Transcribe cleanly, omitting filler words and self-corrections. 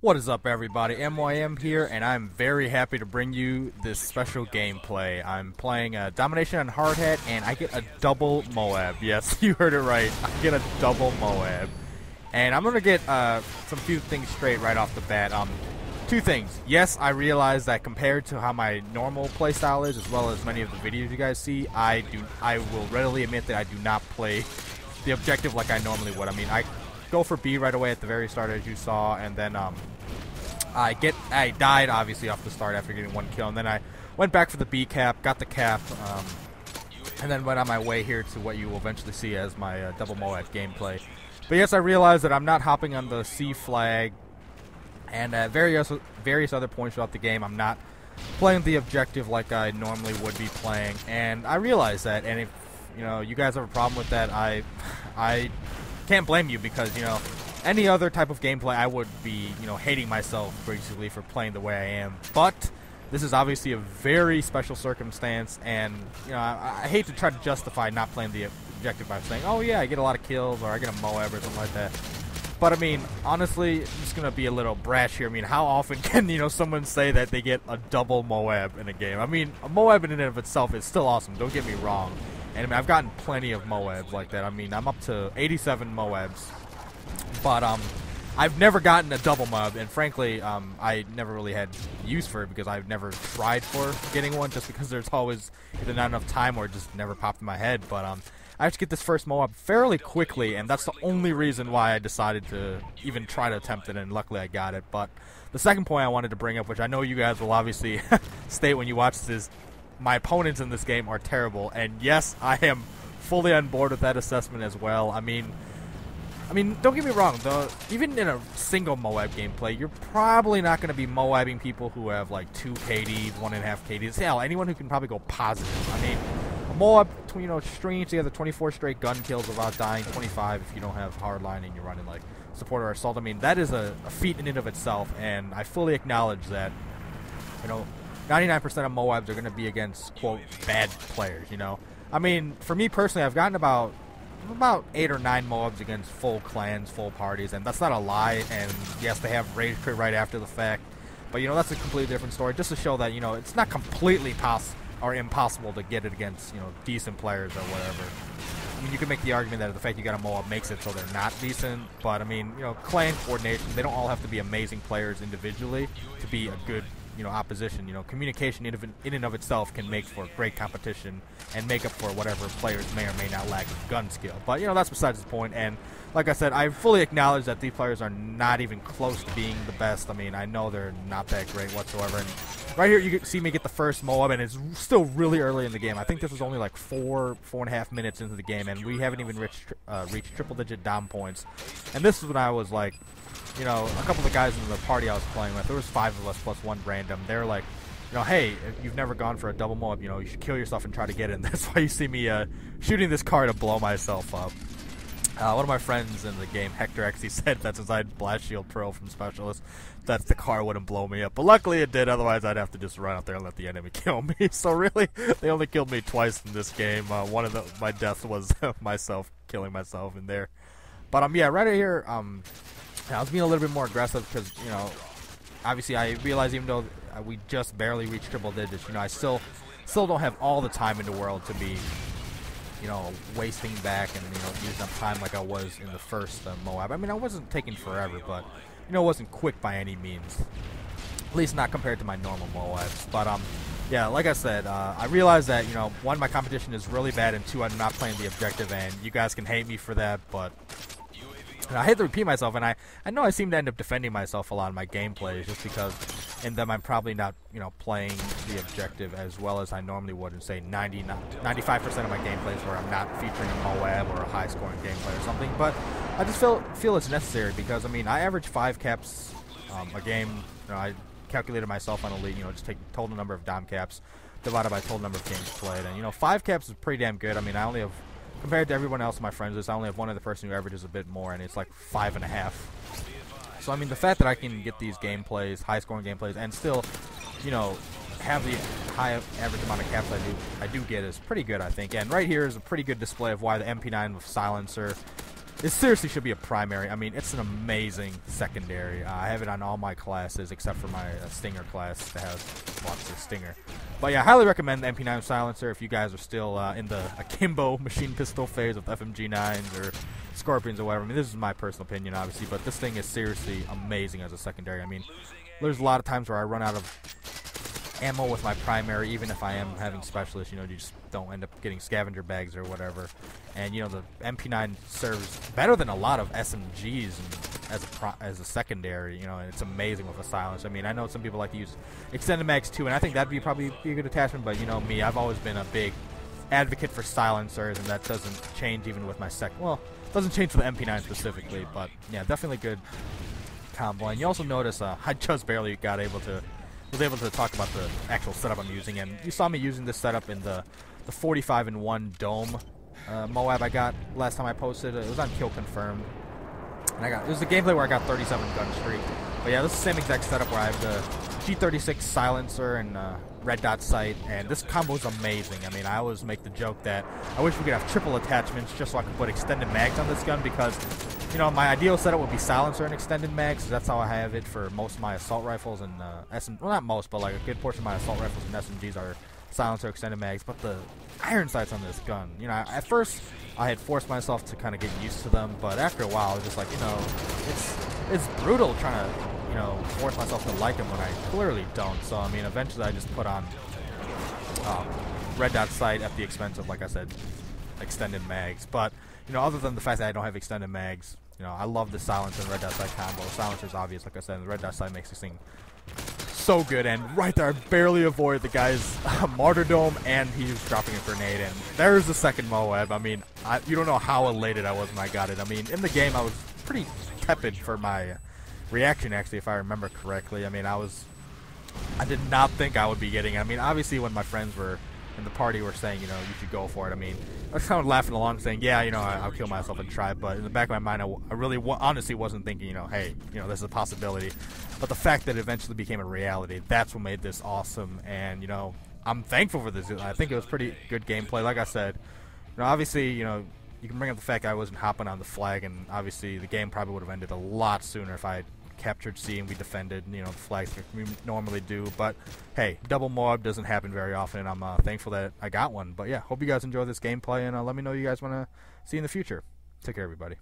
What is up, everybody? MOAB here, and I'm very happy to bring you this special gameplay. I'm playing Domination on Hard Hat, and I get a double MOAB. Yes, you heard it right. I get a double MOAB. And I'm going to get some few things straight right off the bat. Two things. Yes, I realize that compared to how my normal playstyle is, as well as many of the videos you guys see, I will readily admit that I do not play the objective like I normally would. I mean, I go for B right away at the very start, as you saw, and then I died obviously off the start after getting one kill, and then I went back for the B cap, got the cap, and then went on my way here to what you will eventually see as my double MOAB gameplay. But yes, I realize that I'm not hopping on the C flag, and at various other points throughout the game, I'm not playing the objective like I normally would be playing, and I realize that. And if you guys have a problem with that, I can't blame you, because any other type of gameplay I would be hating myself basically for playing the way I am. But this is obviously a very special circumstance, and I hate to try to justify not playing the objective by saying, oh yeah, I get a lot of kills or I get a MOAB or something like that. But I mean, honestly, I'm just gonna be a little brash here. I mean, how often can someone say that they get a double MOAB in a game? I mean, a MOAB in and of itself is still awesome, don't get me wrong. And I mean, I've gotten plenty of MOABs like that. I mean, I'm up to 87 MOABs. But I've never gotten a double MOAB, and frankly, I never really had use for it because I've never tried for getting one, just because there's always either not enough time or it just never popped in my head. But I have to get this first MOAB fairly quickly, and that's the only reason why I decided to even try to attempt it, and luckily I got it. But the second point I wanted to bring up, which I know you guys will obviously state when you watch this, my opponents in this game are terrible, and yes, I am fully on board with that assessment as well. I mean, don't get me wrong, though, even in a single MOAB gameplay, you're probably not going to be MOABing people who have like 2 KDs, 1.5 KDs. Hell, anyone who can probably go positive. I mean, a MOAB, strings together 24 straight gun kills without dying, 25 if you don't have hardline and you're running like support or assault. I mean, that is a feat in and of itself, and I fully acknowledge that, 99% of MOABs are going to be against, quote, bad players, I mean, for me personally, I've gotten about 8 or 9 MOABs against full clans, full parties, and that's not a lie. And yes, they have rage quit right after the fact, but that's a completely different story, just to show that it's not completely impossible to get it against decent players or whatever. I mean, you can make the argument that the fact you got a MOAB makes it so they're not decent, but I mean, clan coordination, they don't all have to be amazing players individually to be a good opposition. Communication in and of itself can make for great competition and make up for whatever players may or may not lack in gun skill. But that's besides the point. And like I said, I fully acknowledge that these players are not even close to being the best. I mean, I know they're not that great whatsoever. And right here, you can see me get the first MOAB, and it's still really early in the game. I think this was only like 4.5 minutes into the game, and we haven't even reached triple-digit dom points. And this is when I was like, a couple of the guys in the party I was playing with, there was 5 of us plus 1 random. They're like, hey, if you've never gone for a double MOAB, you should kill yourself and try to get it. And that's why you see me shooting this car to blow myself up. One of my friends in the game, Hector, actually said that since I had Blast Shield Pro from Specialist, that the car wouldn't blow me up. But luckily it did, otherwise I'd have to just run out there and let the enemy kill me. So really, they only killed me twice in this game. One of my deaths was myself killing myself in there. But yeah, right here, I was being a little bit more aggressive because, obviously I realize even though we just barely reached triple digits, I still don't have all the time in the world to be, wasting back and, using up time like I was in the first MOAB. I mean, I wasn't taking forever, but, it wasn't quick by any means. At least not compared to my normal MOABs. But, yeah, like I said, I realize that, 1, my competition is really bad, and 2, I'm not playing the objective, and you guys can hate me for that, but I hate to repeat myself, and I know I seem to end up defending myself a lot in my gameplays just because in them I'm probably not, playing the objective as well as I normally would in, say, 95% of my gameplays where I'm not featuring a MOAB or a high-scoring gameplay or something. But I just feel it's necessary because, I mean, I average 5 caps a game. I calculated myself on Elite, just take the total number of dom caps divided by total number of games played. And, 5 caps is pretty damn good. I mean, I only have, compared to everyone else in my friends list, I only have one other person who averages a bit more, and it's like 5.5. So, I mean, the fact that I can get these gameplays, high-scoring gameplays, and still, have the high average amount of caps I do get is pretty good, I think. And right here is a pretty good display of why the MP9 with silencer It seriously should be a primary. I mean, it's an amazing secondary. I have it on all my classes except for my Stinger class that has lots of Stinger. But yeah, I highly recommend the MP9 silencer if you guys are still in the akimbo machine pistol phase with FMG9s or Scorpions or whatever. I mean, this is my personal opinion, obviously, but this thing is seriously amazing as a secondary. I mean, there's a lot of times where I run out of ammo with my primary, even if I am having specialists. You know, you just don't end up getting scavenger bags or whatever. And you know, the MP9 serves better than a lot of SMGs as a secondary. You know, and it's amazing with a silence. I mean, I know some people like to use extended mags too, and I think that'd be probably be a good attachment. But you know me, I've always been a big advocate for silencers, and that doesn't change even with my well, it doesn't change for the MP9 specifically. But yeah, definitely good combo. And you also notice I just barely was able to talk about the actual setup I'm using, and you saw me using this setup in the 45-in-1 dome MOAB I got last time I posted. It was on Kill Confirmed, and it was a gameplay where I got 37 gun streak. But yeah, this is the same exact setup where I have the G36 silencer and red dot sight, and this combo is amazing. I mean, I always make the joke that I wish we could have triple attachments just so I could put extended mags on this gun, because you know, my ideal setup would be silencer and extended mags. That's how I have it for most of my assault rifles and well, not most, but like a good portion of my assault rifles and SMGs are silencer extended mags. But the iron sights on this gun, you know, at first I had forced myself to kind of get used to them, but after a while I was just like, you know, it's brutal trying to, you know, force myself to like them when I clearly don't. So I mean, eventually I just put on red dot sight at the expense of, like I said, extended mags. But you know, other than the fact that I don't have extended mags, you know, I love the silencer and red dot sight combo. Silencer's obvious, like I said, and the red dot sight makes this thing so good. And right there, I barely avoided the guy's martyrdom, and he was dropping a grenade. And there's the second MOAB. I mean, you don't know how elated I was when I got it. I mean, in the game, I was pretty tepid for my reaction, actually, if I remember correctly. I mean, I did not think I would be getting it. I mean, obviously, when my friends were in the party were saying, you know, you should go for it, I mean, I was kind of laughing along saying, yeah, you know, I'll kill myself and try. But in the back of my mind, I really honestly wasn't thinking, you know, hey, you know, this is a possibility. But the fact that it eventually became a reality, that's what made this awesome. And, you know, I'm thankful for this. I think it was pretty good gameplay. Like I said, you know, obviously, you know, you can bring up the fact I wasn't hopping on the flag, and obviously the game probably would have ended a lot sooner if I had captured C and we defended, you know, the flags like we normally do. But hey, double MOAB doesn't happen very often, and I'm thankful that I got one. But yeah, hope you guys enjoy this gameplay, and let me know what you guys want to see in the future. Take care, everybody.